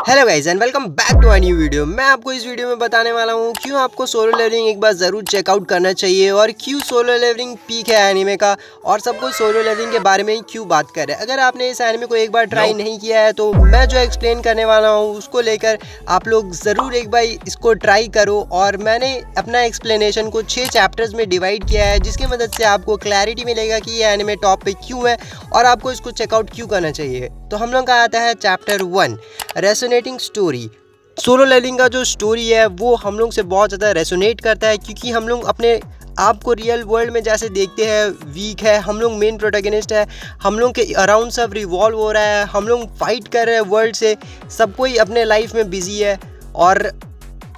Hello guys and welcome back to a new video. मैं आपको इस वीडियो में बताने वाला हूँ क्यों आपको सोलो लेवलिंग एक बार ज़रूर चेकआउट करना चाहिए और क्यों सोलो लेवलिंग पीक है एनीमे का और सबको सोलो लेवलिंग के बारे में ही क्यों बात कर रहे हैं। अगर आपने इस एनीमे को एक बार ट्राई नहीं किया है तो मैं जो एक्सप्लेन करने वाला हूँ उसको लेकर आप लोग ज़रूर एक बार इसको ट्राई करो। और मैंने अपना एक्सप्लेनेशन को 6 चैप्टर्स में डिवाइड किया है जिसकी मदद से आपको क्लैरिटी मिलेगा कि ये एनीमे टॉप पे क्यों है और आपको इसको चेकआउट क्यों करना चाहिए। तो हम लोग का आता है चैप्टर 1 रेसोनेटिंग स्टोरी। सोलो लेवलिंग का जो स्टोरी है वो हम लोग से बहुत ज़्यादा रेसोनेट करता है क्योंकि हम लोग अपने आप को रियल वर्ल्ड में जैसे देखते हैं वीक है, हम लोग मेन प्रोटैगनिस्ट है, हम लोग के अराउंड सब रिवॉल्व हो रहा है, हम लोग फाइट कर रहे हैं वर्ल्ड से, सब कोई अपने लाइफ में बिजी है और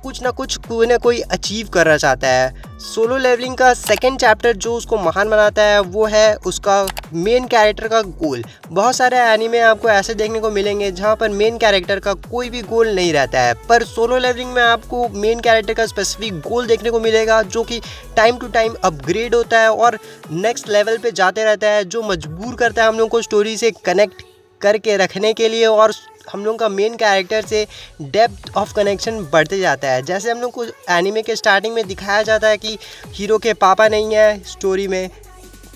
कुछ ना कुछ कोई ना कोई अचीव करना चाहता है। सोलो लेवलिंग का सेकंड चैप्टर जो उसको महान बनाता है वो है उसका मेन कैरेक्टर का गोल। बहुत सारे एनीमे आपको ऐसे देखने को मिलेंगे जहाँ पर मेन कैरेक्टर का कोई भी गोल नहीं रहता है, पर सोलो लेवलिंग में आपको मेन कैरेक्टर का स्पेसिफिक गोल देखने को मिलेगा जो कि टाइम टू टाइम अपग्रेड होता है और नेक्स्ट लेवल पे जाते रहता है, जो मजबूर करता है हम लोग को स्टोरी से कनेक्ट करके रखने के लिए और हम लोग का मेन कैरेक्टर से डेप्थ ऑफ कनेक्शन बढ़ते जाता है। जैसे हम लोग को एनीमे के स्टार्टिंग में दिखाया जाता है कि हीरो के पापा नहीं है, स्टोरी में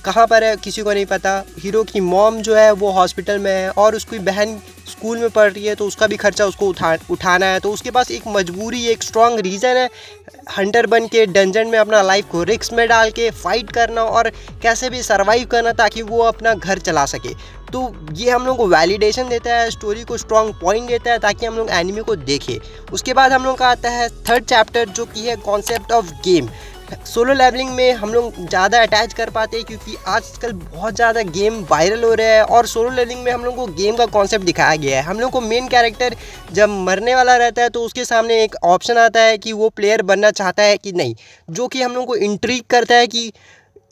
कहाँ पर है किसी को नहीं पता, हीरो की मॉम जो है वो हॉस्पिटल में है और उसकी बहन स्कूल में पढ़ रही है तो उसका भी खर्चा उसको उठाना है। तो उसके पास एक मजबूरी, एक स्ट्रॉन्ग रीज़न है हंटर बन के डंजन में अपना लाइफ को रिस्क में डाल के फाइट करना और कैसे भी सर्वाइव करना ताकि वो अपना घर चला सके। तो ये हम लोग को वैलिडेशन देता है, स्टोरी को स्ट्रॉन्ग पॉइंट देता है ताकि हम लोग एनीमे को देखें। उसके बाद हम लोग का आता है थर्ड चैप्टर जो कि है concept of game. Solo Leveling में हम लोग ज़्यादा अटैच कर पाते हैं क्योंकि आजकल बहुत ज़्यादा गेम वायरल हो रहे हैं और सोलो लेवलिंग में हम लोग को गेम का कॉन्सेप्ट दिखाया गया है। हम लोग को मेन कैरेक्टर जब मरने वाला रहता है तो उसके सामने एक ऑप्शन आता है कि वो प्लेयर बनना चाहता है कि नहीं, जो कि हम लोग को इंट्रिग करता है कि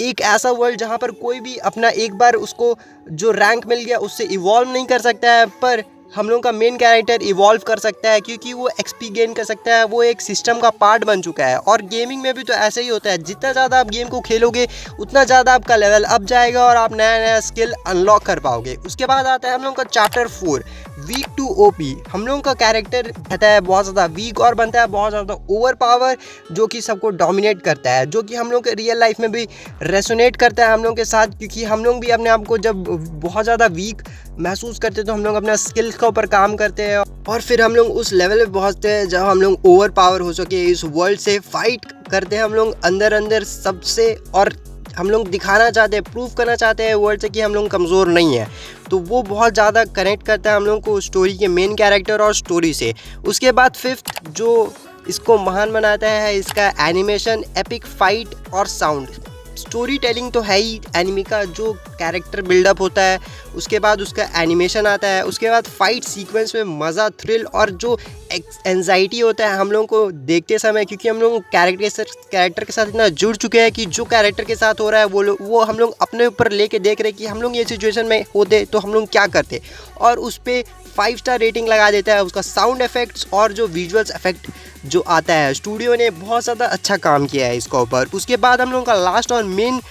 एक ऐसा वर्ल्ड जहाँ पर कोई भी अपना एक बार उसको जो रैंक मिल गया उससे इवॉल्व नहीं कर सकता है, पर हम लोग का मेन कैरेक्टर इवॉल्व कर सकता है क्योंकि वो एक्सपी गेन कर सकता है, वो एक सिस्टम का पार्ट बन चुका है। और गेमिंग में भी तो ऐसे ही होता है, जितना ज़्यादा आप गेम को खेलोगे उतना ज़्यादा आपका लेवल अप जाएगा और आप नया नया स्किल अनलॉक कर पाओगे। उसके बाद आता है हम लोग का चैप्टर 4 वीक टू ओपी। हम लोगों का कैरेक्टर रहता है बहुत ज़्यादा वीक और बनता है बहुत ज़्यादा ओवर पावर, जो कि सबको डोमिनेट करता है, जो कि हम लोग के रियल लाइफ में भी रेसोनेट करता है हम लोग के साथ क्योंकि हम लोग भी अपने आप को जब बहुत ज़्यादा वीक महसूस करते हैं तो हम लोग अपना स्किल्स के ऊपर काम करते हैं और फिर हम लोग उस लेवल पे पहुंचते हैं जब हम लोग ओवर पावर हो सके, इस वर्ल्ड से फाइट करते हैं हम लोग अंदर अंदर सबसे, और हम लोग दिखाना चाहते हैं, प्रूव करना चाहते हैं वर्ल्ड से कि हम लोग कमज़ोर नहीं है। तो वो बहुत ज़्यादा कनेक्ट करता है हम लोग को स्टोरी के मेन कैरेक्टर और स्टोरी से। उसके बाद फिफ्थ जो इसको महान बनाता है इसका एनिमेशन, एपिक फाइट और साउंड। स्टोरी टेलिंग तो है ही एनिमे का, जो कैरेक्टर बिल्डअप होता है, उसके बाद उसका एनिमेशन आता है, उसके बाद फाइट सीक्वेंस में मज़ा, थ्रिल और जो एंजाइटी होता है हम लोगों को देखते समय, क्योंकि हम लोग कैरेक्टर के साथ इतना जुड़ चुके हैं कि जो कैरेक्टर के साथ हो रहा है वो हम लोग अपने ऊपर लेके देख रहे हैं कि हम लोग ये सिचुएशन में होते तो हम लोग क्या करते, और उस पर 5 स्टार रेटिंग लगा देता है। उसका साउंड इफेक्ट्स और जो विजुअल्स इफेक्ट जो आता है, स्टूडियो ने बहुत ज़्यादा अच्छा काम किया है इसके ऊपर। उसके बाद हम लोगों का लास्ट और मेन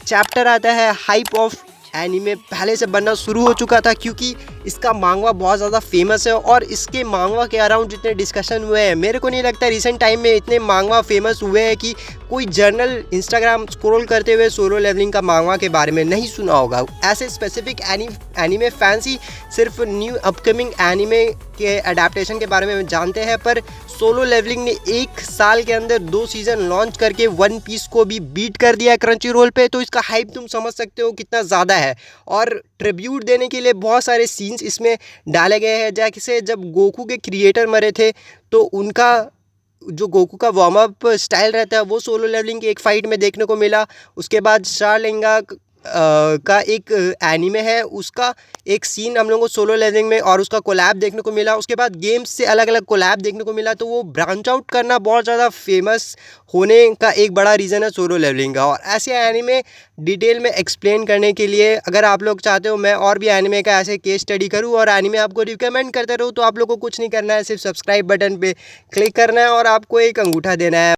चैप्टर आता है हाइप ऑफ एनीमे। पहले से बनना शुरू हो चुका था क्योंकि इसका मांगवा बहुत ज़्यादा फेमस है और इसके मांगवा के अराउंड जितने डिस्कशन हुए हैं, मेरे को नहीं लगता रिसेंट टाइम में इतने मांगवा फेमस हुए हैं कि कोई जर्नल इंस्टाग्राम स्क्रॉल करते हुए सोलो लेवलिंग का मांगवा के बारे में नहीं सुना होगा। ऐसे स्पेसिफिक एनीमे फैंस ही सिर्फ न्यू अपकमिंग एनीमे के अडेप्टेशन के बारे में जानते हैं, पर सोलो लेवलिंग ने 1 साल के अंदर 2 सीज़न लॉन्च करके वन पीस को भी बीट कर दिया क्रंची रोल पे। तो इसका हाइप तुम समझ सकते हो कितना ज़्यादा है और ट्रिब्यूट देने के लिए बहुत सारे सीन्स इसमें डाले गए हैं। जैसे जब गोकू के क्रिएटर मरे थे तो उनका जो गोकू का वार्म अप स्टाइल रहता है वो सोलो लेवलिंग की एक फ़ाइट में देखने को मिला। उसके बाद शारलिंगा का एक एनीमे है, उसका एक सीन हम लोगों को सोलो लेवलिंग में और उसका कोलैब देखने को मिला। उसके बाद गेम्स से अलग अलग कोलैब देखने को मिला, तो वो ब्रांच आउट करना बहुत ज़्यादा फेमस होने का एक बड़ा रीज़न है सोलो लेवलिंग का। और ऐसे एनीमे डिटेल में एक्सप्लेन करने के लिए अगर आप लोग चाहते हो मैं और भी एनीमे का ऐसे केस स्टडी करूँ और एनीमे आपको रिकमेंड करते रहूँ, तो आप लोग को कुछ नहीं करना है, सिर्फ सब्सक्राइब बटन पर क्लिक करना है और आपको एक अंगूठा देना है।